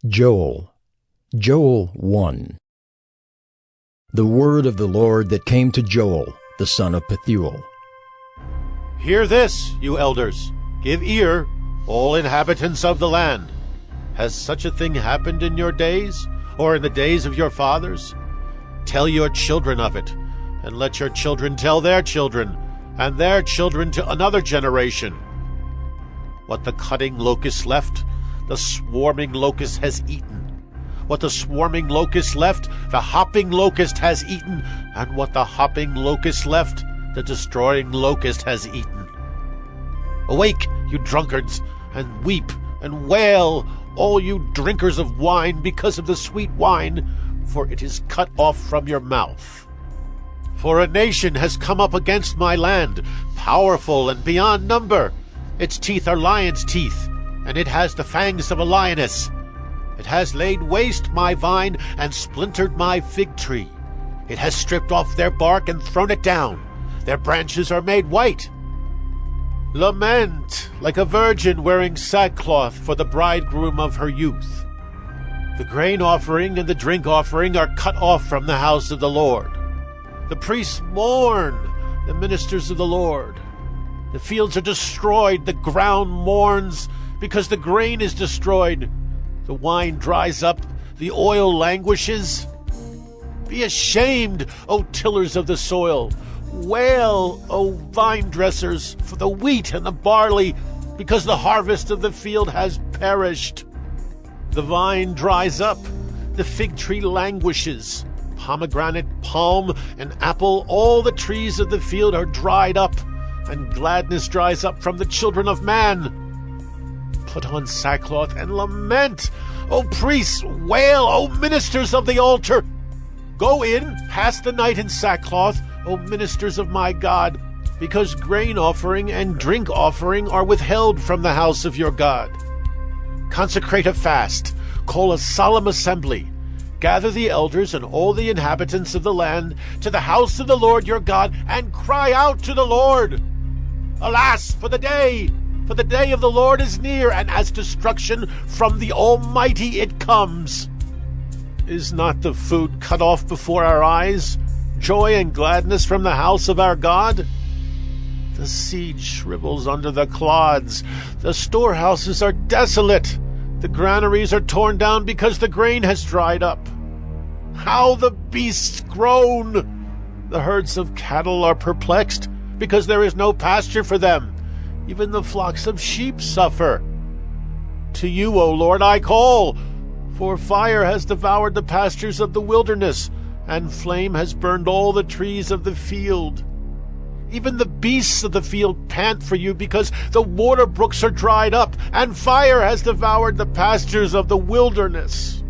Joel 1. The word of the Lord that came to Joel, the son of Pethuel. Hear this, you elders. Give ear, all inhabitants of the land. Has such a thing happened in your days, or in the days of your fathers? Tell your children of it, and let your children tell their children, and their children to another generation. What the cutting locust left, the swarming locust has eaten. What the swarming locust left, the hopping locust has eaten, and what the hopping locust left, the destroying locust has eaten. Awake, you drunkards, and weep and wail, all you drinkers of wine, because of the sweet wine, for it is cut off from your mouth. For a nation has come up against my land, powerful and beyond number. Its teeth are lion's teeth, and it has the fangs of a lioness. It has laid waste my vine and splintered my fig tree. It has stripped off their bark and thrown it down. Their branches are made white. Lament like a virgin wearing sackcloth for the bridegroom of her youth. The grain offering and the drink offering are cut off from the house of the Lord. The priests mourn, the ministers of the Lord. The fields are destroyed, the ground mourns, because the grain is destroyed. The wine dries up, the oil languishes. Be ashamed, O tillers of the soil. Wail, O vine dressers, for the wheat and the barley, because the harvest of the field has perished. The vine dries up, the fig tree languishes. Pomegranate, palm, and apple, all the trees of the field are dried up, and gladness dries up from the children of man. Put on sackcloth and lament, O priests, wail, O ministers of the altar. Go in, pass the night in sackcloth, O ministers of my God, because grain offering and drink offering are withheld from the house of your God. Consecrate a fast, call a solemn assembly. Gather the elders and all the inhabitants of the land to the house of the Lord your God, and cry out to the Lord. Alas, for the day of the Lord is near, and as destruction from the Almighty it comes. Is not the food cut off before our eyes, joy and gladness from the house of our God? The seed shrivels under the clods, the storehouses are desolate, the granaries are torn down because the grain has dried up. How the beasts groan! The herds of cattle are perplexed, because there is no pasture for them. Even the flocks of sheep suffer. To you, O Lord, I call, for fire has devoured the pastures of the wilderness, and flame has burned all the trees of the field. Even the beasts of the field pant for you, because the water brooks are dried up, and fire has devoured the pastures of the wilderness.